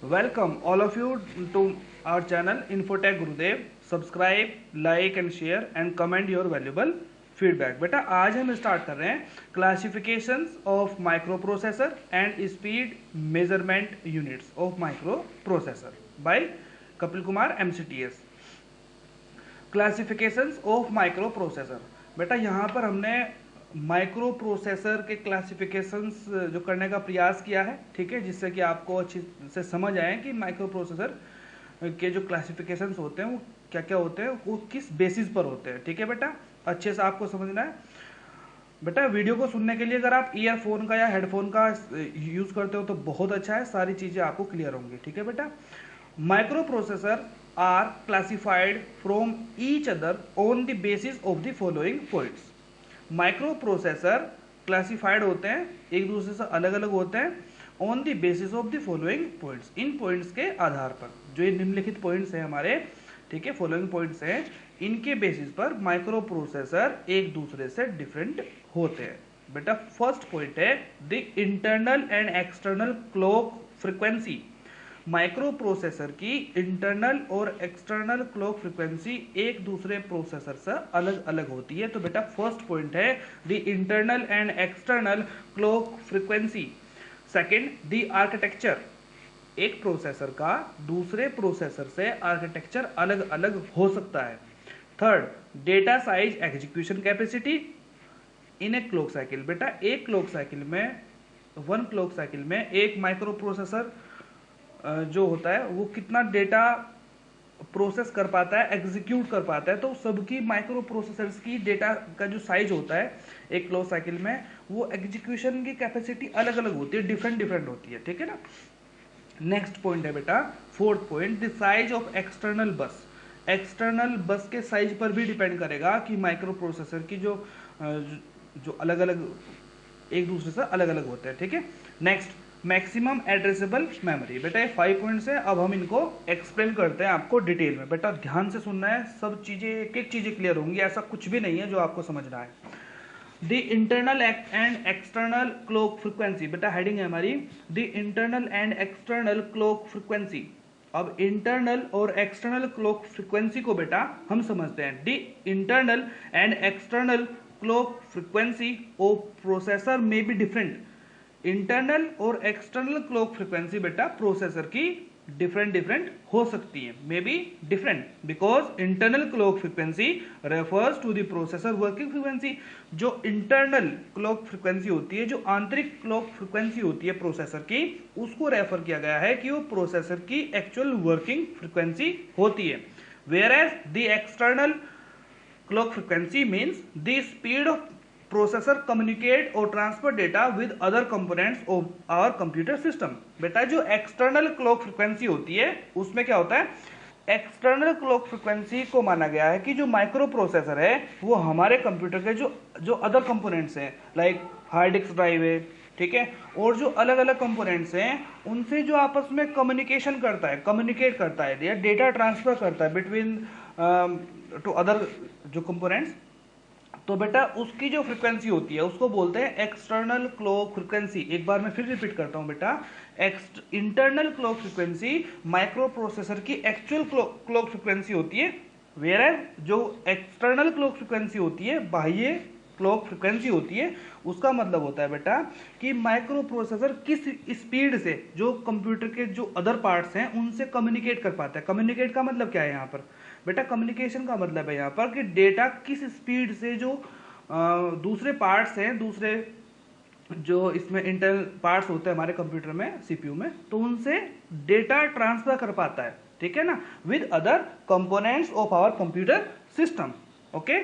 Welcome all of you to our channel Infotech Gurudev. Subscribe, like and share and comment your valuable feedback. बेटा आज हम start कर रहे हैं classifications of microprocessor and speed measurement units of microprocessor by Kapil Kumar MCTS। Classifications of microprocessor. बेटा यहाँ पर हमने माइक्रो प्रोसेसर के क्लासिफिकेशंस जो करने का प्रयास किया है, ठीक है, जिससे कि आपको अच्छी से समझ आए कि माइक्रो प्रोसेसर के जो क्लासिफिकेशंस होते हैं वो क्या क्या होते हैं, वो किस बेसिस पर होते हैं। ठीक है बेटा, अच्छे से आपको समझना है। बेटा वीडियो को सुनने के लिए अगर आप ईयरफोन का या हेडफोन का यूज करते हो तो बहुत अच्छा है, सारी चीजें आपको क्लियर होंगी। ठीक है बेटा, microprocessor are classified from each other on the basis of the following points. Microprocessor classified होते हैं, एक दूसरे से अलग अलग होते हैं on the basis of the following points. इन पॉइंट्स के आधार पर, जो ये निम्नलिखित पॉइंट्स हैं हमारे, ठीक है, फॉलोइंग पॉइंट्स हैं, इनके बेसिस पर माइक्रो प्रोसेसर एक दूसरे से डिफरेंट होते हैं। बेटा फर्स्ट पॉइंट है the internal and external clock frequency. Micro processor की इंटरनल और एक्सटर्नल क्लॉक फ्रीक्वेंसी एक दूसरे प्रोसेसर से अलग अलग होती है। तो बेटा फर्स्ट पॉइंट है the internal and external clock frequency. Second, the architecture. एक प्रोसेसर का दूसरे प्रोसेसर से आर्किटेक्चर अलग अलग हो सकता है। Third, data size execution capacity in a clock cycle. बेटा एक क्लॉक साइकिल में, वन क्लॉक साइकिल में एक माइक्रो प्रोसेसर जो होता है वो कितना डेटा प्रोसेस कर पाता है, एग्जीक्यूट कर पाता है। तो सबकी माइक्रो प्रोसेसर्स की डेटा का जो साइज होता है एक क्लॉक साइकिल में, वो एग्जीक्यूशन की कैपेसिटी अलग अलग होती है, डिफरेंट डिफरेंट होती है। ठीक है ना। नेक्स्ट पॉइंट है बेटा fourth point, the size of external बस। एक्सटर्नल बस के साइज पर भी डिपेंड करेगा कि माइक्रो प्रोसेसर की जो अलग अलग एक दूसरे से अलग अलग होते हैं। ठीक है। Next, maximum addressable memory. बेटा ये 5 पॉइंट्स है, अब हम इनको एक्सप्लेन करते हैं आपको डिटेल में। बेटा ध्यान से सुनना है, सब चीजें एक एक चीजें क्लियर होंगी, ऐसा कुछ भी नहीं है जो आपको समझना है। The internal and external clock frequency. बेटा हेडिंग है हमारी the internal and external clock frequency. अब इंटरनल और एक्सटर्नल क्लॉक फ्रीक्वेंसी को बेटा हम समझते हैं। The internal and external clock frequency of processor may be different. Internal और एक्सटर्नल क्लॉक फ्रीक्वेंसी बेटा प्रोसेसर की डिफरेंट डिफरेंट हो सकती है, may be different, because internal clock frequency refers to the processor working frequency. जो internal clock frequency होती है, जो आंतरिक क्लॉक फ्रीक्वेंसी होती है प्रोसेसर की, उसको रेफर किया गया है कि वो प्रोसेसर की एक्चुअल वर्किंग फ्रीक्वेंसी होती है। Whereas the external clock frequency means the speed of processor communicate or transfer data with other components of our computer system। बेटा जो external clock frequency होती है उसमें क्या होता है, एक्सटर्नल क्लॉक फ्रीक्वेंसी को माना गया है कि जो माइक्रो प्रोसेसर है वो हमारे कंप्यूटर के जो अदर कंपोनेंट्स हैं, लाइक हार्ड डिस्क ड्राइव है, ठीक है, और जो अलग अलग कंपोनेंट्स हैं उनसे जो आपस में कम्युनिकेशन करता है, कम्युनिकेट करता है या डेटा ट्रांसफर करता है बिटवीन टू अदर जो कंपोनेंट्स, तो बेटा उसकी जो फ्रीक्वेंसी होती है उसको बोलते हैं एक्सटर्नल क्लॉक फ्रीक्वेंसी। एक बार मैं फिर रिपीट करता हूं बेटा, internal clock frequency micro processor की एक्चुअल क्लॉक फ्रीक्वेंसी होती है, वेयर जो एक्सटर्नल क्लॉक फ्रीक्वेंसी होती है, बाह्य क्लॉक फ्रीक्वेंसी होती है, उसका मतलब होता है बेटा कि माइक्रो प्रोसेसर किस स्पीड से जो कंप्यूटर के जो अदर पार्ट्स हैं उनसे कम्युनिकेट कर पाता है। कम्युनिकेट का मतलब क्या है यहाँ पर बेटा, कम्युनिकेशन का मतलब है यहाँ पर कि डेटा किस स्पीड से जो दूसरे पार्ट्स हैं, दूसरे जो इसमें इंटरनल पार्ट्स होते हैं हमारे कंप्यूटर में, सीपीयू में, तो उनसे डेटा ट्रांसफर कर पाता है। ठीक है ना, with other components of our computer system. Okay,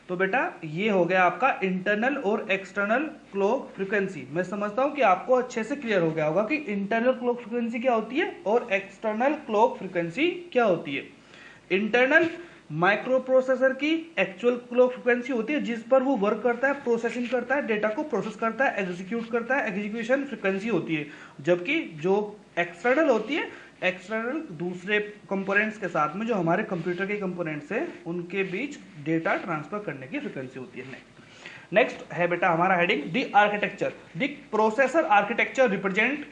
तो बेटा ये हो गया आपका इंटरनल और एक्सटर्नल क्लॉक फ्रीक्वेंसी। मैं समझता हूं कि आपको अच्छे से क्लियर हो गया होगा कि इंटरनल क्लॉक फ्रीक्वेंसी क्या होती है और एक्सटर्नल क्लॉक फ्रीक्वेंसी क्या होती है। इंटरनल माइक्रो प्रोसेसर की एक्चुअल क्लॉक फ्रीक्वेंसी होती है जिस पर वो वर्क करता है, प्रोसेसिंग करता है, डेटा को प्रोसेस करता है, एग्जीक्यूट करता है, एग्जीक्यूशन फ्रीक्वेंसी होती है। जबकि जो एक्सटर्नल होती है, एक्सटर्नल दूसरे कंपोनेंट्स के साथ में जो हमारे कंप्यूटर के कंपोनेंट्स हैं उनके बीच डेटा ट्रांसफर करने की फ्रीक्वेंसी होती है। नेक्स्ट है बेटा हमारा heading the architecture. The processor architecture represent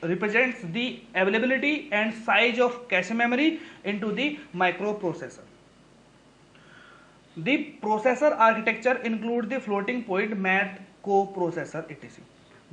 represents the availability and size of cache memory into the microprocessor. The processor architecture include the floating point math coprocessor etc.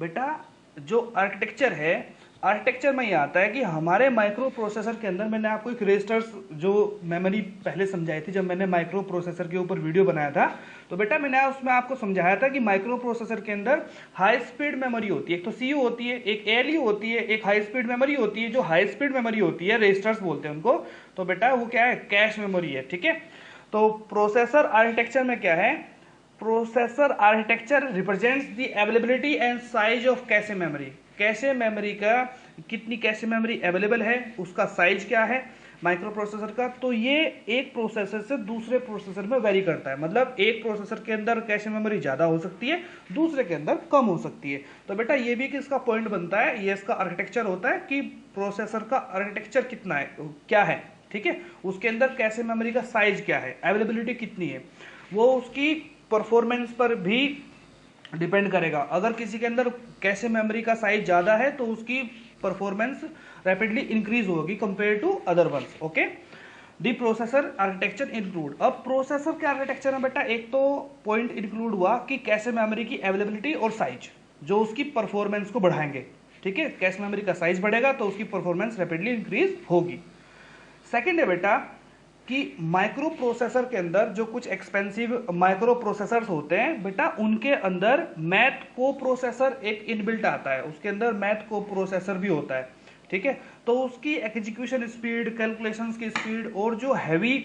बेटा जो architecture है, architecture में ये आता है कि हमारे माइक्रो प्रोसेसर के अंदर, मैंने आपको एक रजिस्टर्स जो मेमोरी पहले समझाई थी जब मैंने माइक्रो प्रोसेसर के ऊपर वीडियो बनाया था, तो बेटा मैंने उसमें आपको समझाया था कि माइक्रो प्रोसेसर के अंदर हाई स्पीड मेमोरी होती है, एक तो सीयू होती है, एक एएलयू होती है, एक हाई स्पीड मेमोरी होती है। जो हाई स्पीड मेमोरी होती है रजिस्टर्स बोलते हैं उनको, तो बेटा वो क्या है, कैश मेमोरी है, ठीक है। तो प्रोसेसर आर्किटेक्चर में क्या है, processor architecture represents the availability and size of cache memory. Cache memory का कितनी कैशे मेमोरी अवेलेबल है, उसका साइज क्या है माइक्रो प्रोसेसर का, तो ये एक प्रोसेसर से दूसरे प्रोसेसर में वेरी करता है। मतलब एक प्रोसेसर के अंदर कैशे मेमोरी ज्यादा हो सकती है, दूसरे के अंदर कम हो सकती है। तो बेटा ये भी किसका पॉइंट बनता है, ये इसका आर्किटेक्चर होता है कि प्रोसेसर का आर्किटेक्चर कितना है, क्या है, ठीक है। उसके अंदर कैशे मेमोरी का साइज क्या है, अवेलेबिलिटी कितनी है, वो उसकी परफॉर्मेंस पर भी डिपेंड करेगा। अगर किसी के अंदर कैशे मेमोरी का साइज ज्यादा है तो उसकी परफॉर्मेंस रैपिडली इंक्रीज होगी compare to other ones, okay. The processor architecture include, अब प्रोसेसर के आर्किटेक्चर में बेटा एक तो पॉइंट इंक्लूड हुआ कि कैशे मेमोरी की अवेलेबिलिटी और साइज जो उसकी परफॉर्मेंस को बढ़ाएंगे, ठीक है। कैशे मेमोरी का साइज बढ़ेगा तो उसकी परफॉर्मेंस रैपिडली इंक्रीज होगी। सेकेंड है बेटा कि माइक्रो प्रोसेसर के अंदर जो कुछ एक्सपेंसिव माइक्रो प्रोसेसर्स होते हैं बेटा, उनके अंदर मैथ को प्रोसेसर एक इनबिल्ट आता है, उसके अंदर मैथ को प्रोसेसर भी होता है, ठीक है। तो उसकी एग्जीक्यूशन स्पीड, कैलकुलेशंस की स्पीड और जो हैवी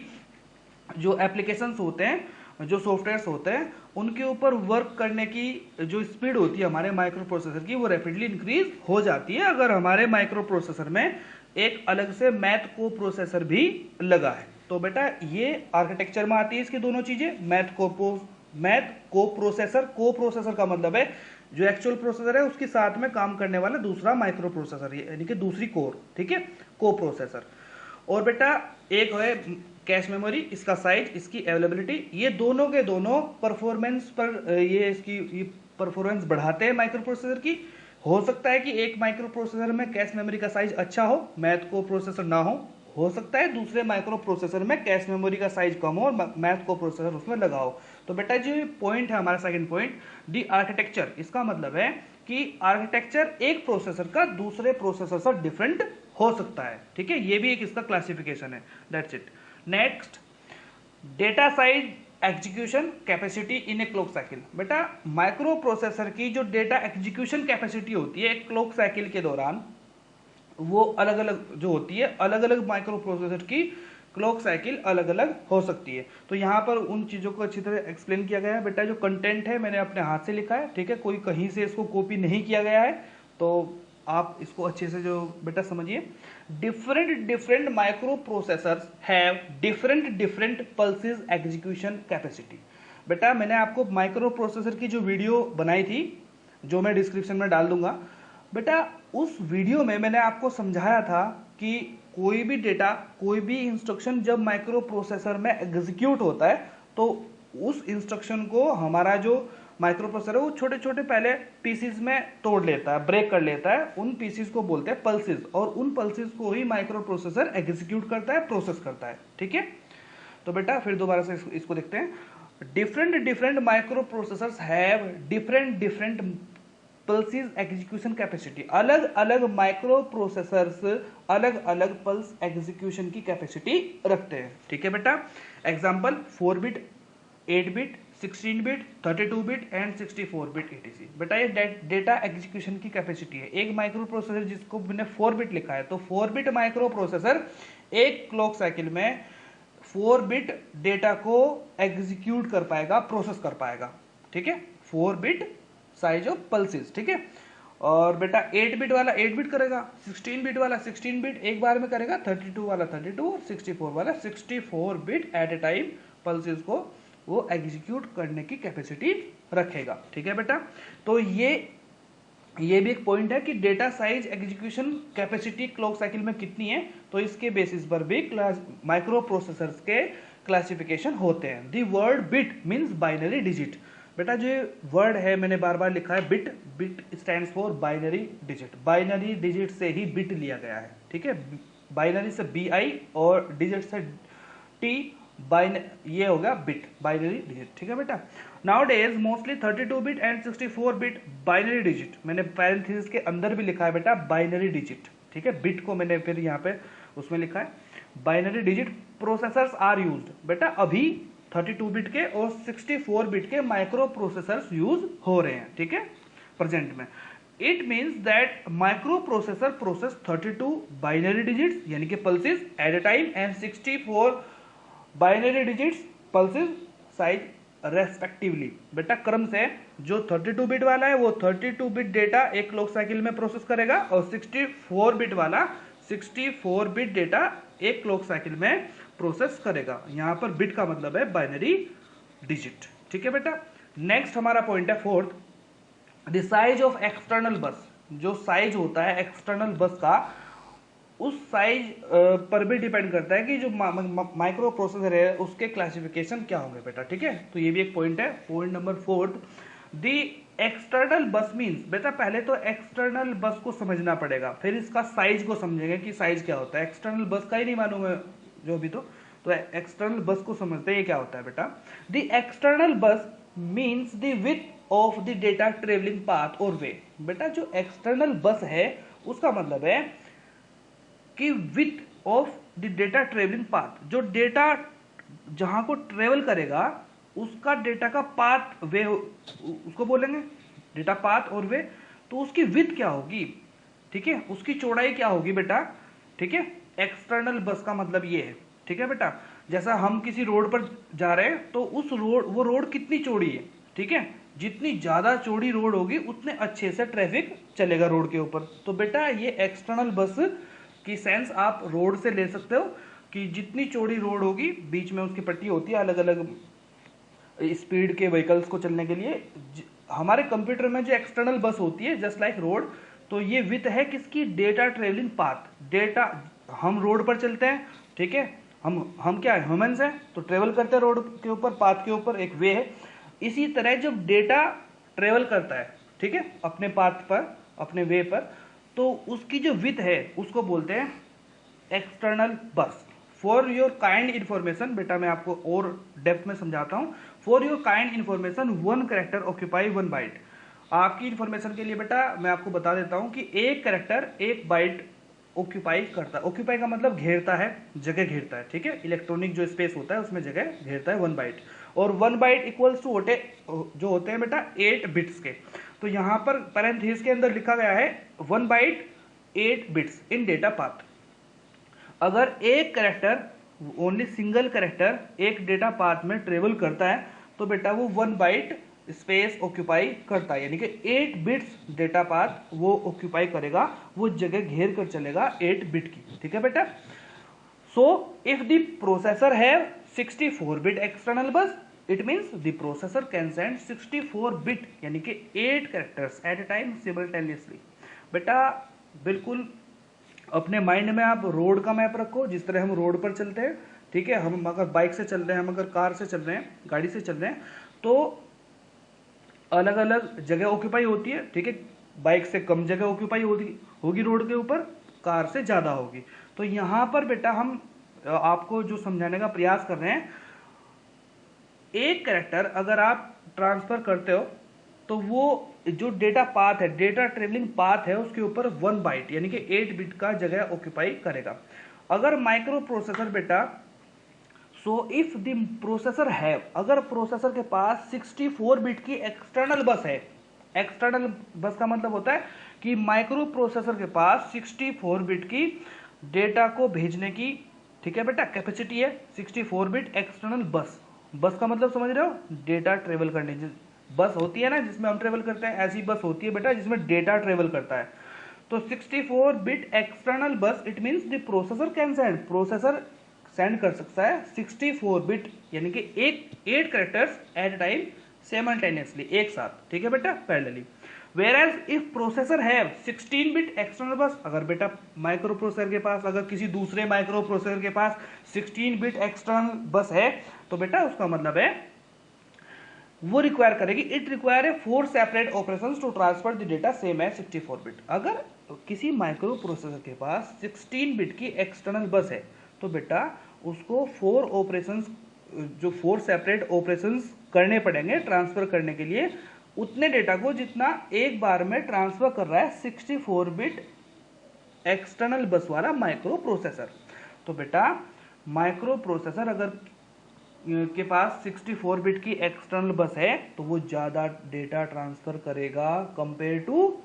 जो एप्लीकेशंस होते हैं, जो सॉफ्टवेयर्स होते हैं, उनके ऊपर वर्क करने की जो स्पीड होती है हमारे माइक्रो प्रोसेसर की, वो रैपिडली इंक्रीज हो जाती है अगर हमारे माइक्रो प्रोसेसर में एक अलग से मैथ को प्रोसेसर भी लगा है। तो बेटा ये आर्किटेक्चर में आती है इसकी दोनों चीजें, मैथ को प्रोसेसर। को प्रोसेसर का मतलब है जो एक्चुअल प्रोसेसर है उसके साथ में काम करने वाला दूसरा माइक्रो प्रोसेसर, यानी कि दूसरी कोर, ठीक है, को प्रोसेसर। और बेटा एक है कैश मेमोरी, इसका साइज, इसकी अवेलेबिलिटी, ये दोनों के दोनों परफॉर्मेंस पर ये परफॉर्मेंस बढ़ाते हैं माइक्रो प्रोसेसर की। हो सकता है कि एक माइक्रो प्रोसेसर में कैश मेमोरी का साइज अच्छा हो, मैथ को प्रोसेसर ना हो सकता है दूसरे माइक्रो प्रोसेसर में कैश मेमोरी का साइज कम हो और मैथ को प्रोसेसर उसमें लगा हो। तो बेटा जो पॉइंट है हमारा सेकंड पॉइंट, दी आर्किटेक्चर, इसका मतलब है कि आर्किटेक्चर एक प्रोसेसर का दूसरे प्रोसेसर से डिफरेंट हो सकता है, ठीक है। ये भी एक इसका क्लासिफिकेशन है, that's it. Next, data size execution capacity in a clock cycle. बेटा माइक्रो प्रोसेसर की जो डेटा एग्जीक्यूशन कैपेसिटी होती है एक क्लॉक साइकिल के दौरान, वो अलग अलग जो होती है, अलग अलग माइक्रो प्रोसेसर की क्लॉक साइकिल अलग अलग हो सकती है। तो यहाँ पर उन चीज़ों को अच्छी तरह एक्सप्लेन किया गया है। बेटा जो कंटेंट है मैंने अपने हाथ से लिखा है, ठीक है, कोई कहीं से इसको कॉपी नहीं किया गया है, तो आप इसको अच्छे से जो बेटा समझिए। Different micro processors have different pulses execution capacity. बेटा मैंने आपको माइक्रो प्रोसेसर की जो वीडियो बनाई थी, जो मैं डिस्क्रिप्शन में डाल दूंगा, बेटा उस वीडियो में मैंने आपको समझाया था कि कोई भी डेटा, कोई भी इंस्ट्रक्शन जब माइक्रो प्रोसेसर में एग्जीक्यूट होता है तो उस इंस्ट्रक्शन को हमारा जो माइक्रो प्रोसेसर है वो छोटे छोटे पहले पीसीज में तोड़ लेता है, ब्रेक कर लेता है। उन पीसीज को बोलते हैं पल्सेस, और उन पल्सेस को ही माइक्रो प्रोसेसर एग्जीक्यूट करता है, प्रोसेस करता है, ठीक है। तो बेटा फिर दोबारा से इसको देखते हैं। Different micro processors have different pulses execution capacity. अलग अलग माइक्रो प्रोसेसर्स अलग अलग पल्स एग्जीक्यूशन की कैपेसिटी रखते हैं, ठीक है बेटा। Example 4 bit, 8 bit, 16 bit, 32 bit and 64 bit etc। बेटा ये डेटा एग्जीक्यूशन की कैपेसिटी है। एक माइक्रो प्रोसेसर जिसको मैंने 4 बिट लिखा है, तो 4 बिट माइक्रो प्रोसेसर एक क्लॉक साइकिल में 4 बिट डेटा को एग्जीक्यूट कर पाएगा, प्रोसेस कर पाएगा, ठीक है। 4 बिट साइज ऑफ पल्सेस, ठीक है। और बेटा 8 बिट वाला 8 बिट करेगा, 16 बिट वाला 16 बिट एक बार में करेगा, 32 वाला 32 और 64 वाला 64 bit at a time pulses को वो एग्जीक्यूट करने की कैपेसिटी रखेगा, ठीक है बेटा। तो ये भी एक पॉइंट है कि data size execution capacity clock cycle में कितनी है, तो इसके बेसिस पर भी माइक्रो प्रोसेसर्स के क्लासिफिकेशन होते हैं। The word bit means binary digit. बेटा जो वर्ड है मैंने बार बार लिखा है bit, bit stands for binary digit, binary digit से ही बिट लिया गया है, ठीक है, बाइनरी से BI और डिजिट से T, ये होगा बिट, बाइनरी डिजिट, ठीक है बेटा। Now days mostly 32 bit and 64 bit binary digit, मैंने पैरेंथेसिस के अंदर भी लिखा है बेटा बाइनरी डिजिट, ठीक है, बिट को मैंने फिर यहाँ पे उसमें लिखा है binary digit processors are used, बेटा अभी 32 बिट के और 64 बिट के माइक्रो प्रोसेसर्स यूज हो रहे हैं, ठीक है, प्रेजेंट में। It means that micro processor process 32 binary digits यानी कि pulses eight a time and 64 binary digits pulses size respectively, बेटा क्रम से जो 32 बिट वाला है वो 32 बिट डेटा एक क्लॉक साइकिल में प्रोसेस करेगा और 64 बिट वाला 64 बिट डेटा एक क्लॉक साइकिल में प्रोसेस करेगा। यहां पर बिट का मतलब है बाइनरी डिजिट, ठीक है बेटा। नेक्स्ट हमारा पॉइंट है fourth, the size of external बस, जो साइज होता है एक्सटर्नल बस का उस साइज पर भी डिपेंड करता है कि जो माइक्रो प्रोसेसर है उसके क्लासिफिकेशन क्या होंगे बेटा, ठीक है। तो ये भी एक पॉइंट है। Point number fourth, the external बस मीन्स, बेटा पहले तो एक्सटर्नल बस को समझना पड़ेगा, फिर इसका साइज को समझेंगे कि साइज क्या होता है। एक्सटर्नल बस का ही नहीं मालूम है जो भी, तो एक्सटर्नल बस को समझते हैं ये क्या होता है बेटा। द एक्सटर्नल बस means the width of the data travelling path और वे, बेटा जो एक्सटर्नल बस है उसका मतलब है कि width of the data travelling path, जो डेटा जहां को ट्रेवल करेगा उसका डेटा का पाथ वे उसको बोलेंगे डेटा पाथ और वे, तो उसकी विथ क्या होगी, ठीक है, उसकी चौड़ाई क्या होगी बेटा, ठीक है। एक्सटर्नल बस का मतलब ये है, ठीक है बेटा। जैसा हम किसी रोड पर जा रहे हैं तो उस रोड, वो रोड कितनी चौड़ी है, ठीक है, जितनी ज्यादा चौड़ी रोड होगी उतने अच्छे से ट्रैफिक चलेगा रोड के ऊपर। तो बेटा ये एक्सटर्नल बस की सेंस आप रोड से ले सकते हो कि जितनी चौड़ी रोड होगी बीच में उसकी पट्टी होती है अलग अलग स्पीड के व्हीकल्स को चलने के लिए। हमारे कंप्यूटर में जो एक्सटर्नल बस होती है जस्ट लाइक रोड, तो ये विथ है किसकी, डेटा ट्रेवलिंग पाथ। डेटा, हम रोड पर चलते हैं, ठीक है, हम क्या है, ह्यूमंस हैं, तो ट्रेवल करते हैं रोड के ऊपर, पाथ के ऊपर एक वे है। इसी तरह जब डेटा ट्रेवल करता है, ठीक है, अपने पाथ पर, अपने वे पर, तो उसकी जो विथ है उसको बोलते हैं एक्सटर्नल बस। फॉर योर काइंड इंफॉर्मेशन, बेटा मैं आपको और डेप्थ में समझाता हूं। For your kind information, 1 character occupy 1 byte. आपकी इंफॉर्मेशन के लिए बेटा मैं आपको बता देता हूं कि एक कैरेक्टर 1 बाइट ऑक्यूपाई करता है। ऑक्यूपाई का मतलब घेरता है, जगह घेरता है, ठीक है, इलेक्ट्रॉनिक जो स्पेस होता है उसमें जगह घेरता है 1 बाइट। और 1 बाइट इक्वल्स टू जो होते हैं बेटा 8 बिट्स के। तो यहां पर पैरेंथेसिस के अंदर लिखा गया है 1 byte 8 bits in data path. अगर एक कैरेक्टर, ओनली सिंगल कैरेक्टर एक डेटा पाथ में ट्रेवल करता है तो बेटा वो 1 बाइट स्पेस ऑक्यूपाई करता है, यानी कि 8 बिट्स डेटा पाथ वो ऑक्यूपाई करेगा, वो जगह घेर कर चलेगा 8 बिट की, ठीक है बेटा। So if the processor have 64 bit external bus, it means the processor can send 64 bit यानी कि 8 characters at a time simultaneously. बेटा बिल्कुल अपने माइंड में आप रोड का मैप रखो, जिस तरह हम रोड पर चलते हैं, ठीक है, हम अगर बाइक से चल रहे हैं, हम अगर कार से चल रहे हैं, गाड़ी से चल रहे हैं, तो अलग अलग जगह ऑक्यूपाई होती है, ठीक है, बाइक से कम जगह ऑक्यूपाई होगी रोड के ऊपर, कार से ज्यादा होगी। तो यहां पर बेटा हम आपको जो समझाने का प्रयास कर रहे हैं, एक कैरेक्टर अगर आप ट्रांसफर करते हो तो वो जो डेटा पाथ है, डेटा ट्रेवलिंग पाथ है, उसके ऊपर 1 बाइट यानी कि 8 बिट का जगह ऑक्यूपाई करेगा। अगर माइक्रो प्रोसेसर बेटा, सो इफ द प्रोसेसर है, अगर प्रोसेसर के पास 64 बिट की एक्सटर्नल बस है, एक्सटर्नल बस का मतलब होता है कि माइक्रो प्रोसेसर के पास 64 बिट की डेटा को भेजने की, ठीक है बेटा, कैपेसिटी है 64 बिट एक्सटर्नल बस। बस का मतलब समझ रहे हो, डेटा ट्रेवल करने, बस होती है ना जिसमें हम ट्रेवल करते हैं, ऐसी बस होती है बेटा जिसमें डेटा ट्रेवल करता है। तो 64 bit external bus, it means the processor can send, processor send कर सकता है 64 बिट यानी कि 8 characters at a time simultaneously, एक साथ, ठीक है बेटा, parallelly. Whereas if processor have 16 bit external बस, अगर बेटा माइक्रो प्रोसेसर के पास, अगर किसी दूसरे माइक्रो प्रोसेसर के पास 16 बिट एक्सटर्नल बस है, तो बेटा उसका मतलब है वो रिक्वायर करेगी, it require a 4 separate operations to transfer the data same as 64 bit. अगर किसी माइक्रो प्रोसेसर के पास 16 बिट की एक्सटर्नल बस है तो बेटा उसको 4 ऑपरेशंस, जो 4 सेपरेट ऑपरेशंस करने पड़ेंगे ट्रांसफर करने के लिए उतने डेटा को जितना एक बार में ट्रांसफर कर रहा है 64 बिट एक्सटर्नल बस वाला माइक्रो प्रोसेसर। तो बेटा माइक्रो प्रोसेसर अगर के पास 64 बिट की एक्सटर्नल बस है तो वो ज़्यादा डेटा ट्रांसफर करेगा compare to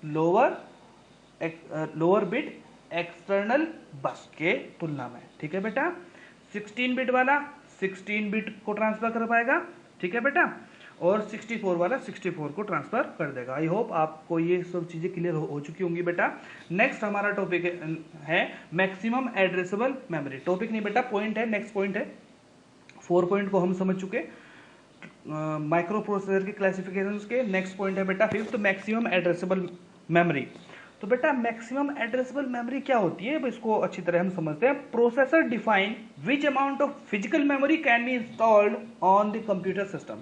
lower bit external bus के तुलना में। ठीक है बेटा, 16 बिट वाला 16 बिट को ट्रांसफर कर पाएगा, ठीक है बेटा, और 64 वाला 64 को ट्रांसफर कर देगा। आई होप आपको ये सब चीज़ें क्लियर हो चुकी होंगी बेटा। नेक्स्ट हमारा टॉपिक है मैक्सिमम एड्रेसेबल मेमोरी। टॉपिक नहीं बेटा, पॉइंट है, नेक्स्ट पॉइंट है। 4 पॉइंट को हम समझ चुके माइक्रो प्रोसेसर के क्लासिफिकेशंस के। नेक्स्ट पॉइंट है बेटा 5th, मैक्सिमम एड्रेसेबल मेमोरी। तो बेटा मैक्सिमम एड्रेसेबल मेमोरी क्या होती है, इसको अच्छी तरह हम समझते हैं। Processor define which amount of physical memory can be installed on the computer system.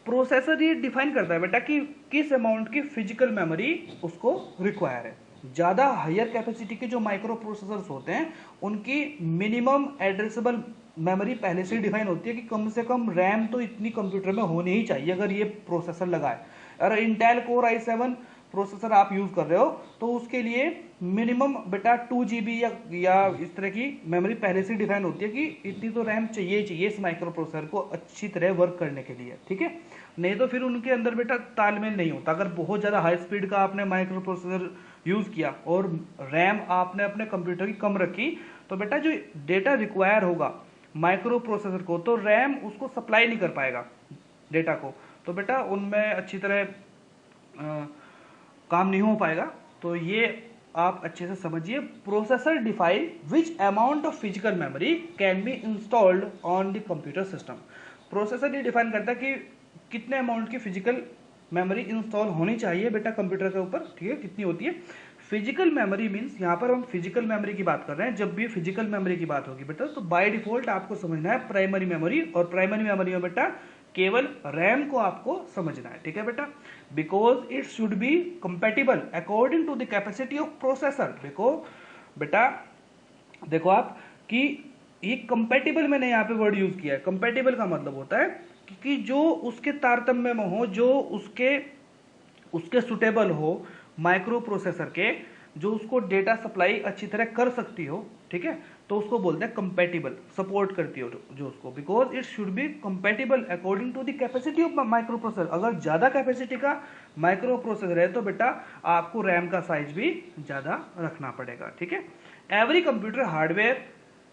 Processor ये डिफाइन करता है बेटा कि किस अमाउंट की फिजिकल मेमोरी उसको रिक्वायर है। ज़्यादा हायर कैपेसिटी के जो माइक्रो प्रोसेसर्स होते हैं उनकी मिनिमम एड्रेसेबल मेमोरी पहले से ही डिफाइन होती है कि कम से कम रैम तो इतनी कंप्यूटर में होनी ही चाहिए अगर ये प्रोसेसर लगाए। अगर इंटेल कोर i7 प्रोसेसर आप यूज़ कर रहे हो तो उसके लिए मिनिमम बेटा 2 GB या इस तरह की मेमोरी पहले से डिफाइन होती है कि इतनी तो रैम चाहिए ही चाहिए इस माइक्रो प्रोसेसर को अच्छी तरह वर्क करने के लिए, ठीक है। नहीं तो फिर उनके अंदर बेटा तालमेल नहीं होता। अगर बहुत ज़्यादा हाई स्पीड का आपने माइक्रो प्रोसेसर यूज़ किया और रैम आपने अपने कंप्यूटर की कम रखी तो बेटा जो डेटा रिक्वायर होगा माइक्रो प्रोसेसर को तो रैम उसको सप्लाई नहीं कर पाएगा डेटा को, तो बेटा उनमें अच्छी तरह काम नहीं हो पाएगा। तो ये आप अच्छे से समझिए। Processor define which amount of physical memory can be installed on the computer system. Processor ये डिफाइन करता है कि कितने अमाउंट की फिजिकल मेमोरी इंस्टॉल होनी चाहिए बेटा कंप्यूटर के ऊपर, ठीक है, कितनी होती है। फिजिकल मेमोरी मीन्स यहाँ पर हम फिजिकल मेमोरी की बात कर रहे हैं। जब भी फिजिकल मेमोरी की बात होगी बेटा तो बाय डिफॉल्ट आपको समझना है प्राइमरी मेमोरी, और प्राइमरी मेमोरी में बेटा केवल रैम को आपको समझना है, ठीक है बेटा। Because it should be compatible according to the capacity of processor. देखो बेटा, देखो आप कि ये कंपेटिबल मैंने यहाँ पे वर्ड यूज किया है। कंपेटिबल का मतलब होता है कि जो उसके तारतम्य में हो, जो उसके सुटेबल हो माइक्रो प्रोसेसर के, जो उसको डेटा सप्लाई अच्छी तरह कर सकती हो, ठीक है, तो उसको बोलते हैं कंपेटिबल, सपोर्ट करती हो जो उसको। Because it should be compatible according to the capacity of microprocessor. अगर ज़्यादा कैपेसिटी का माइक्रो प्रोसेसर है तो बेटा आपको रैम का साइज भी ज़्यादा रखना पड़ेगा, ठीक है। एवरी कंप्यूटर हार्डवेयर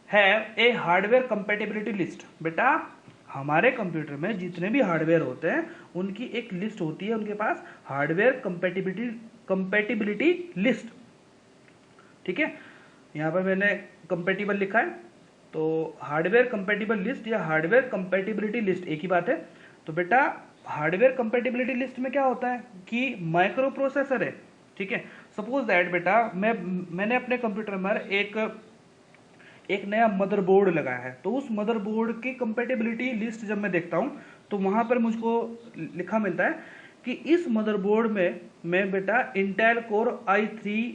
है ए हार्डवेयर कंपेटिबिलिटी लिस्ट। बेटा हमारे कंप्यूटर में जितने भी हार्डवेयर होते हैं उनकी एक लिस्ट होती है उनके पास, हार्डवेयर कंपेटिबिलिटी लिस्ट, ठीक है। यहाँ पर मैंने कंपेटिबल लिखा है, तो हार्डवेयर कंपेटिबल लिस्ट या हार्डवेयर कंपेटिबिलिटी लिस्ट एक ही बात है। तो बेटा हार्डवेयर कंपेटिबिलिटी लिस्ट में क्या होता है कि माइक्रो प्रोसेसर है, ठीक है। सपोज दैट बेटा मैंने अपने कंप्यूटर में एक नया मदरबोर्ड लगाया है, तो उस मदरबोर्ड की कंपेटिबिलिटी लिस्ट जब मैं देखता हूँ तो वहाँ पर मुझको लिखा मिलता है कि इस मदरबोर्ड में मैं बेटा इंटेल कोर i3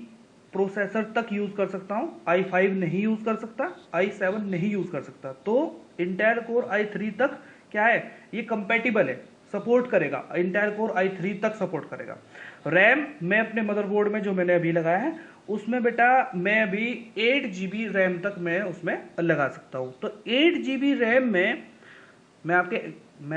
प्रोसेसर तक यूज़ कर सकता हूँ, i5 नहीं यूज़ कर सकता, i7 नहीं यूज़ कर सकता। तो इंटेल कोर i3 तक क्या है, ये कंपेटिबल है, सपोर्ट करेगा, इंटेल कोर i3 तक सपोर्ट करेगा। रैम मैं अपने मदरबोर्ड में जो मैंने अभी लगाया है उसमें बेटा मैं अभी 8 GB रैम तक मैं उसमें लगा सकता हूँ। तो 8 GB रैम में मैं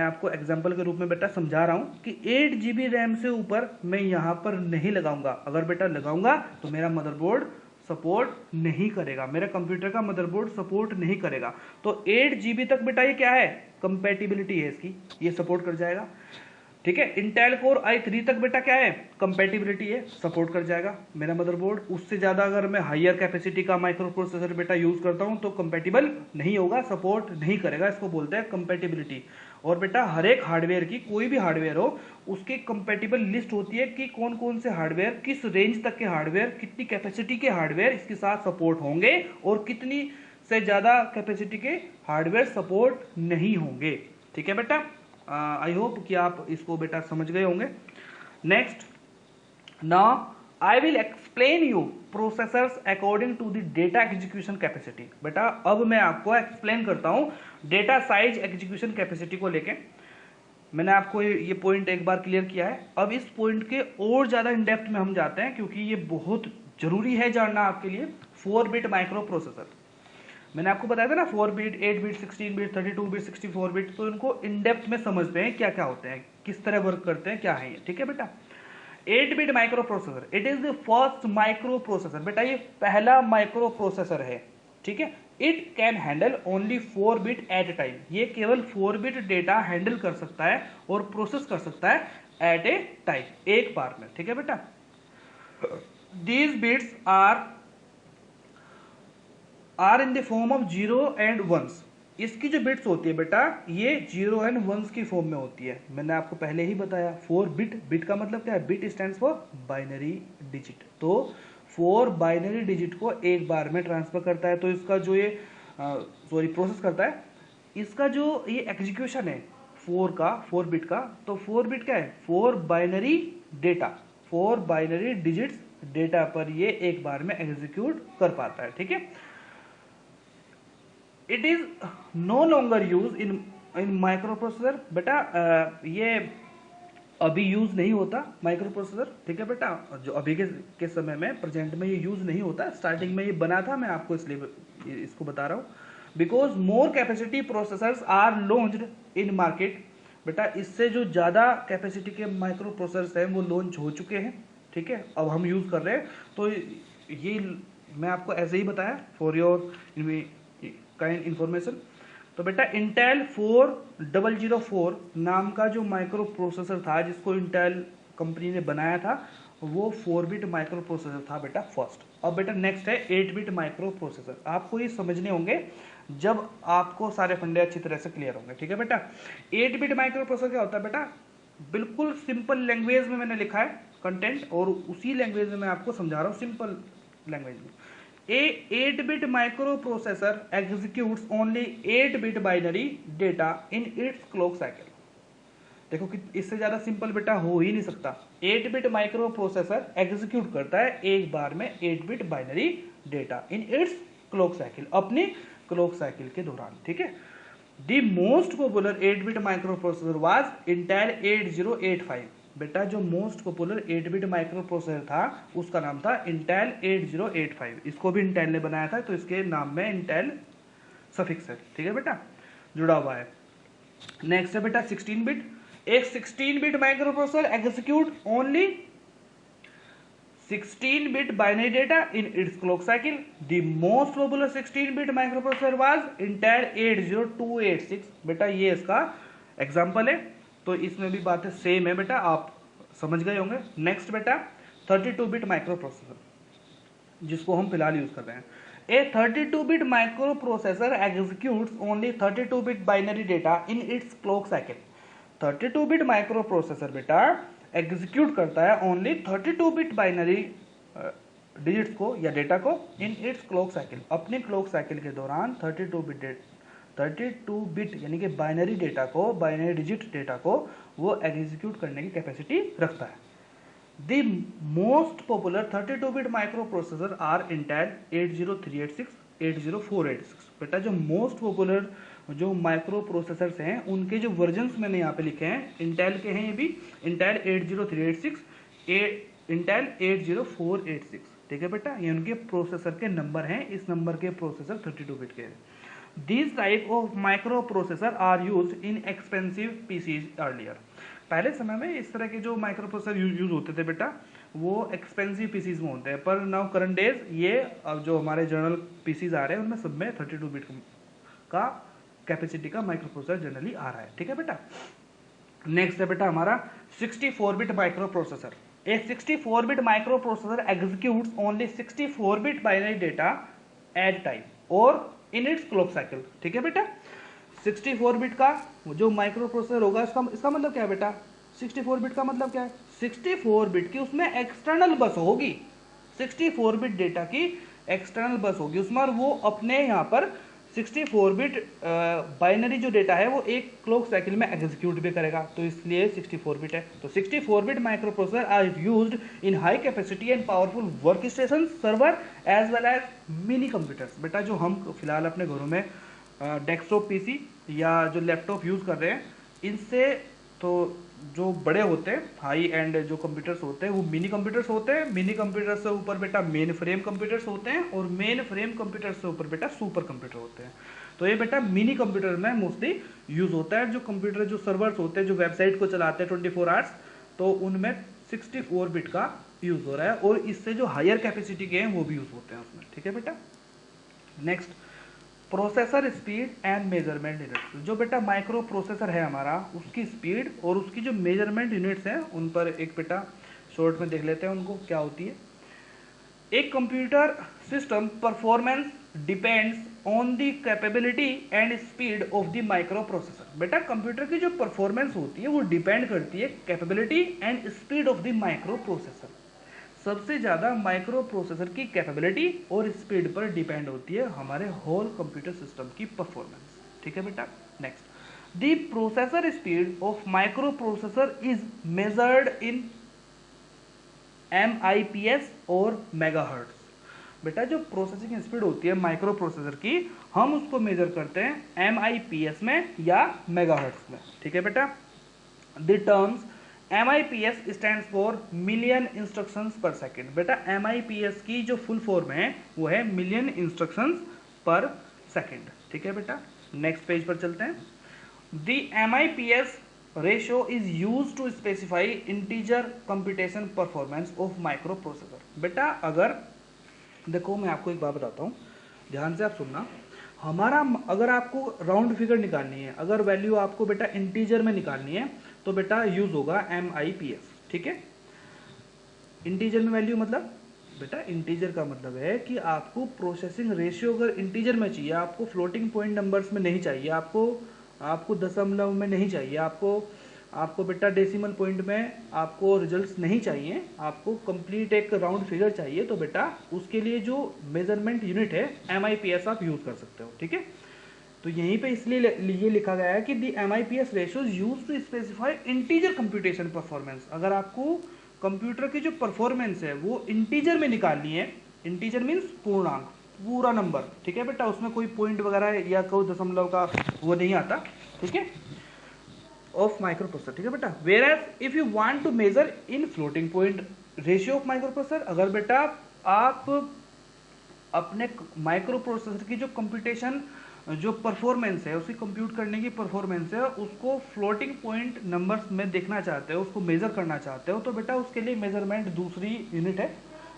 आपको एग्जांपल के रूप में बेटा समझा रहा हूँ कि 8 GB रैम से ऊपर मैं यहाँ पर नहीं लगाऊंगा। अगर बेटा लगाऊंगा तो मेरा मदरबोर्ड सपोर्ट नहीं करेगा, मेरे कंप्यूटर का मदरबोर्ड सपोर्ट नहीं करेगा। तो 8 GB तक बेटा ये क्या है, कंपेटिबिलिटी है इसकी, ये सपोर्ट कर जाएगा, ठीक है। इंटेल कोर i3 तक बेटा क्या है, कंपेटिबिलिटी है, सपोर्ट कर जाएगा मेरा मदरबोर्ड। उससे ज़्यादा अगर मैं हायर कैपेसिटी का माइक्रो प्रोसेसर बेटा यूज़ करता हूँ तो कंपेटिबल नहीं होगा, सपोर्ट नहीं करेगा, इसको बोलते हैं कंपेटिबिलिटी। और बेटा हर एक हार्डवेयर की, कोई भी हार्डवेयर हो, उसकी कंपेटिबल लिस्ट होती है कि कौन कौन से हार्डवेयर, किस रेंज तक के हार्डवेयर, कितनी कैपेसिटी के हार्डवेयर इसके साथ सपोर्ट होंगे और कितनी से ज़्यादा कैपेसिटी के हार्डवेयर सपोर्ट नहीं होंगे, ठीक है बेटा। आई होप कि आप इसको बेटा समझ गए होंगे। Next, now I will explain you processors according to the data execution capacity. बेटा अब मैं आपको एक्सप्लेन करता हूं डेटा साइज एग्जीक्यूशन कैपेसिटी को लेके। मैंने आपको ये पॉइंट एक बार क्लियर किया है, अब इस पॉइंट के और ज्यादा इन डेप्थ में हम जाते हैं क्योंकि ये बहुत जरूरी है जानना आपके लिए। 4 बिट माइक्रो प्रोसेसर, मैंने आपको बताया था ना 4 bit, 8 bit, 16 bit, 32 bit, 64 bit, तो इनको इन डेप्थ में समझते हैं क्या क्या होते हैं, किस तरह वर्क करते हैं, क्या है ये। ठीक है बेटा, 8 bit microprocessor, it is the first microprocessor. बेटा ये पहला माइक्रो प्रोसेसर है। ठीक है, it can handle only 4 bit at a time. ये केवल 4 बिट डेटा हैंडल कर सकता है और प्रोसेस कर सकता है एट ए टाइम, एक बार में। ठीक है बेटा, these bits are in the form of 0 and 1s। इसकी जो बिट्स होती है बेटा ये 0 एंड 1s की फॉर्म में होती है। मैंने आपको पहले ही बताया 4 बिट, बिट का मतलब क्या है, bit stands for binary digit. तो 4 बाइनरी डिजिट को एक बार में ट्रांसफर करता है। तो इसका जो ये प्रोसेस करता है, इसका जो ये एग्जीक्यूशन है 4 बिट का, तो 4 बिट क्या है, 4 binary data, 4 binary digits data पर ये एक बार में एग्जीक्यूट कर पाता है। ठीक है, it is no longer use in microprocessor. बेटा ये अभी यूज नहीं होता माइक्रो प्रोसेसर। ठीक है बेटा, जो अभी के समय में प्रेजेंट में ये यूज नहीं होता, स्टार्टिंग में ये बना था, मैं आपको इसलिए इसको बता रहा हूँ। Because more capacity processors are launched in market. बेटा इससे जो ज्यादा कैपेसिटी के माइक्रो प्रोसेसर्स हैं वो लॉन्च हो चुके हैं। ठीक है, अब हम यूज कर रहे हैं। तो ये मैं आपको ऐसे ही बताया फॉर योर काइंड इंफॉर्मेशन। तो बेटा इंटेल 4004 नाम का जो माइक्रो प्रोसेसर था जिसको इंटेल कंपनी ने बनाया था, वो 4 बिट माइक्रो प्रोसेसर था बेटा फर्स्ट। अब बेटा नेक्स्ट है 8 बिट माइक्रो प्रोसेसर। आपको ये समझने होंगे जब आपको सारे फंडे अच्छी तरह से क्लियर होंगे। ठीक है बेटा, 8 बिट माइक्रो प्रोसेसर क्या होता है बेटा, बिल्कुल सिंपल लैंग्वेज में मैंने लिखा है कंटेंट और उसी लैंग्वेज में मैं आपको समझा रहा हूँ सिंपल लैंग्वेज में। A 8-bit microprocessor executes only 8-bit binary data in its clock cycle। देखो कि इससे ज्यादा सिंपल बेटा हो ही नहीं सकता। 8-bit माइक्रोप्रोसेसर एग्जीक्यूट करता है एक बार में 8-bit बाइनरी डेटा इन इट्स क्लॉक साइकिल, अपनी क्लॉक साइकिल के दौरान। ठीक है, the most popular 8-bit microprocessor was Intel 8085। बेटा जो most popular 8-bit micro processor था उसका नाम था इंटेल 8085। इसको भी इंटेल ने बनाया था, तो इसके नाम में इंटेल सफिक्स है। ठीक है बेटा, जुड़ा हुआ है। नेक्स्ट है बेटा 16 बिट। एक 16 bit micro processor execute only 16 bit binary data in its clock cycle. The most popular 16 bit micro processor was Intel 80286। बेटा ये इसका एग्जाम्पल है, तो इसमें भी बातें सेम है बेटा, आप समझ गए होंगे। नेक्स्ट बेटा 32 बिट माइक्रो प्रोसेसर जिसको हम फिलहाल यूज कर रहे हैं। ए 32 bit micro processor executes only 32 bit binary data इन its clock cycle. 32 bit microprocessor बेटा एग्जीक्यूट करता है ओनली 32 बिट बाइनरी डिजिट्स को या डेटा को इन इट्स क्लॉक साइकिल, अपने क्लॉक साइकिल के दौरान 32 बिट यानी कि बाइनरी डेटा को, बाइनरी डिजिट डेटा को वो एग्जीक्यूट करने की कैपेसिटी रखता है। The most popular 32 bit microprocessor are Intel 80386, 80486। बेटा जो मोस्ट पॉपुलर जो माइक्रो प्रोसेसर्स हैं उनके जो वर्जन्स मैंने यहाँ पे लिखे हैं इंटेल के हैं, ये भी इंटेल 80386, इंटेल 80486। ठीक है बेटा, ये उनके प्रोसेसर के नंबर हैं, इस नंबर के प्रोसेसर 32 बिट के हैं। These type of microprocessor are used in expensive PCs earlier। पहले समय में इस तरह के जो माइक्रो प्रोसेसर यूज होते थे बेटा वो एक्सपेंसिव पीसीज में होते हैं, पर नाउ करंट डेज ये अब जो हमारे जनरल पीसीज आ रहे हैं उनमें सब में 32 बिट का कैपेसिटी का माइक्रो प्रोसेसर जनरली आ रहा है। ठीक है बेटा, नेक्स्ट है बेटा हमारा 64 bit micro processor. A 64 bit micro processor executes only 64 bit binary data at time और इन इट्स क्लॉक साइकिल। ठीक है बेटा, 64 बिट का जो माइक्रो प्रोसेसर होगा इसका मतलब क्या है बेटा, 64 बिट का मतलब क्या है, 64 बिट की उसमें एक्सटर्नल बस होगी, 64 बिट डेटा की एक्सटर्नल बस होगी उसमें, और वो अपने यहाँ पर 64 बिट बाइनरी जो डेटा है वो एक क्लॉक साइकिल में एग्जीक्यूट भी करेगा, तो इसलिए 64 बिट है। तो 64 bit microprocessor are used in high capacity and powerful work station server as well as mini computers. बेटा जो हम फिलहाल अपने घरों में डेस्कटॉप पीसी या जो लैपटॉप यूज़ कर रहे हैं, इनसे तो जो बड़े होते हैं हाई एंड जो कंप्यूटर्स होते हैं वो मिनी कंप्यूटर्स होते हैं। मिनी कंप्यूटर से ऊपर बेटा मेन फ्रेम कंप्यूटर्स होते हैं और मेन फ्रेम कंप्यूटर से ऊपर बेटा सुपर कंप्यूटर होते हैं। तो ये बेटा मिनी कंप्यूटर में मोस्टली यूज होता है। जो कंप्यूटर जो सर्वर्स होते हैं जो वेबसाइट को चलाते हैं 24 आवर्स, तो उनमें 64 बिट का यूज हो रहा है और इससे जो हायर कैपेसिटी के हैं वो भी यूज होते हैं उसमें। ठीक है बेटा। Next, processor speed and measurement units. जो बेटा माइक्रो प्रोसेसर है हमारा, उसकी स्पीड और उसकी जो मेजरमेंट यूनिट्स हैं उन पर एक बेटा शॉर्ट में देख लेते हैं उनको क्या होती है। एक computer system performance depends on the capability and speed of the micro processor. बेटा कंप्यूटर की जो परफॉर्मेंस होती है वो डिपेंड करती है capability and speed of the micro processor. सबसे ज़्यादा माइक्रो प्रोसेसर की कैपेबिलिटी और स्पीड पर डिपेंड होती है हमारे होल कंप्यूटर सिस्टम की परफॉर्मेंस। ठीक है बेटा। Next, the processor speed of micro processor is measured in MIPS और मेगाहर्ट्ज। बेटा जो प्रोसेसिंग स्पीड होती है माइक्रो प्रोसेसर की, हम उसको मेजर करते हैं MIPS में या मेगाहर्ट्ज में। ठीक है बेटा। The terms MIPS stands for million instructions per second. बेटा MIPS की जो फुल फॉर्म है वो है मिलियन इंस्ट्रक्शंस पर सेकेंड। ठीक है बेटा। नेक्स्ट पेज पर चलते हैं। The MIPS ratio is use to specify integer computation performance of microprocessor. बेटा अगर देखो मैं आपको एक बात बताता हूँ, ध्यान से आप सुनना। हमारा अगर आपको राउंड फिगर निकालनी है, अगर वैल्यू आपको बेटा इंटीजर में निकालनी है, तो बेटा यूज होगा MIPS। ठीक है। इंटीजर में वैल्यू मतलब बेटा इंटीजर का मतलब है कि आपको प्रोसेसिंग रेशियो अगर इंटीजर में चाहिए, आपको फ्लोटिंग पॉइंट नंबर्स में नहीं चाहिए, आपको दशमलव में नहीं चाहिए, आपको बेटा डेसिमल पॉइंट में आपको रिजल्ट्स नहीं चाहिए, आपको कंप्लीट एक राउंड फिगर चाहिए, तो बेटा उसके लिए जो मेजरमेंट यूनिट है MIPS आप यूज कर सकते हो। ठीक है। तो यहीं पे इसलिए ये लिखा गया है कि the MIPS ratio is use to specify integer computation performance. अगर आपको कंप्यूटर की जो परफॉर्मेंस है वो इंटीजर में निकालनी है, इंटीजर मीन्स पूर्णांक, पूरा नंबर। ठीक है बेटा। उसमें कोई पॉइंट वगैरह या कोई दशमलव का वो नहीं आता। ठीक है। Of microprocessor. ठीक है बेटा। Whereas if you want to measure in floating point ratio of microprocessor, अगर बेटा आप अपने माइक्रो प्रोसेसर की जो कंप्यूटेशन जो परफॉर्मेंस है, उसकी कंप्यूट करने की परफॉर्मेंस है, उसको फ्लोटिंग पॉइंट नंबर्स में देखना चाहते हो, उसको मेजर करना चाहते हो, तो बेटा उसके लिए मेजरमेंट दूसरी यूनिट है।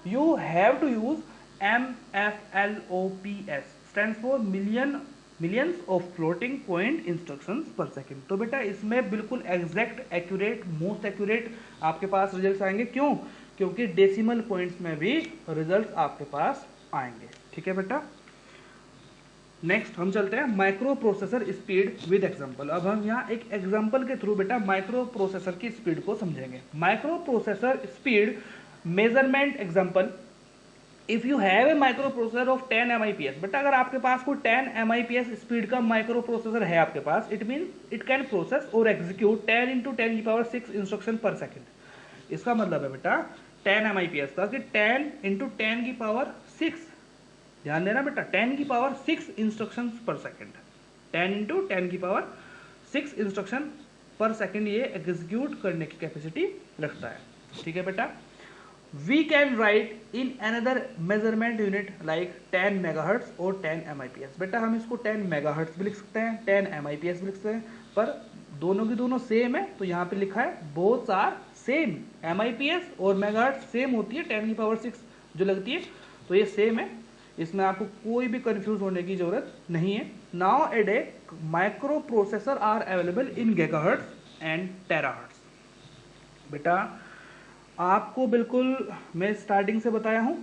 You have to use MFLOPS stands for millions of floating point instructions per second. तो बेटा इसमें बिल्कुल एग्जैक्ट एक्यूरेट मोस्ट एक्यूरेट आपके पास रिजल्ट्स आएंगे। क्यों? क्योंकि डेसिमल पॉइंट्स में भी रिजल्ट्स आपके पास आएंगे। ठीक है बेटा। नेक्स्ट हम चलते हैं micro processor speed with example. अब हम यहाँ एक एग्जांपल के थ्रू बेटा माइक्रो प्रोसेसर की स्पीड को समझेंगे। Microprocessor speed measurement example, if you have a microprocessor of 10 MIPS। बेटा अगर आपके पास कोई 10 MIPS स्पीड का माइक्रो प्रोसेसर है आपके पास, it means it can process और एग्जीक्यूट 10 × 10⁶ इंस्ट्रक्शन पर सेकेंड। इसका मतलब है बेटा 10 MIPS का कि 10 × 10⁶, ध्यान देना बेटा, 10⁶ instruction per second, 10 × 10⁶ instruction per second ये एग्जीक्यूट करने की कैपेसिटी रखता है। ठीक है बेटा। We can write in another measurement unit like 10 MHz और 10 MIPS। बेटा हम इसको 10 MHz भी लिख सकते हैं, 10 MIPS भी लिख सकते हैं, पर दोनों की दोनों सेम है, तो यहाँ पे लिखा है बोथ आर सेम। MIPS और मेगाहर्ट्ज सेम होती है, 10⁶ जो लगती है, तो ये सेम है, इसमें आपको कोई भी कंफ्यूज होने की जरूरत नहीं है। Now a day microprocessor are available in gigahertz and terahertz. बेटा आपको बिल्कुल मैं स्टार्टिंग से बताया हूँ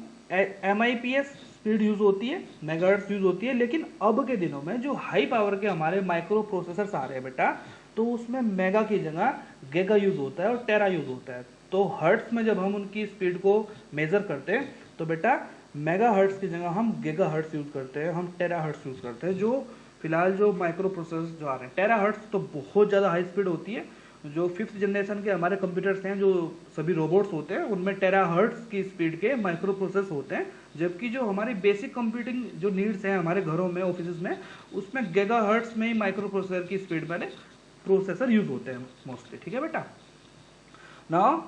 MIPS स्पीड यूज होती है, मेगाहर्ट्ज यूज होती है, लेकिन अब के दिनों में जो हाई पावर के हमारे माइक्रो प्रोसेसर्स आ रहे हैं बेटा, तो उसमें मेगा की जगह गीगा यूज होता है और टेरा यूज होता है। तो हर्ट्ज में जब हम उनकी स्पीड को मेजर करते हैं तो बेटा मेगा हर्ट्स की जगह हम गीगा हर्ट्स यूज़ करते हैं, हम टेरा हर्ट्स यूज़ करते हैं। जो फिलहाल जो माइक्रो प्रोसेसर जो आ रहे हैं, टेरा हर्ट्स तो बहुत ज़्यादा हाई स्पीड होती है। जो 5th जनरेशन के हमारे कंप्यूटर्स हैं, जो सभी रोबोट्स होते हैं, उनमें टेरा हर्ट्स की स्पीड के माइक्रो प्रोसेसर होते हैं। जबकि जो हमारी बेसिक कंप्यूटिंग जो नीड्स हैं हमारे घरों में, ऑफिस में, उसमें गीगा हर्ट्स में ही माइक्रो प्रोसेसर की स्पीड वाले प्रोसेसर यूज होते हैं मोस्टली। ठीक है बेटा। नाउ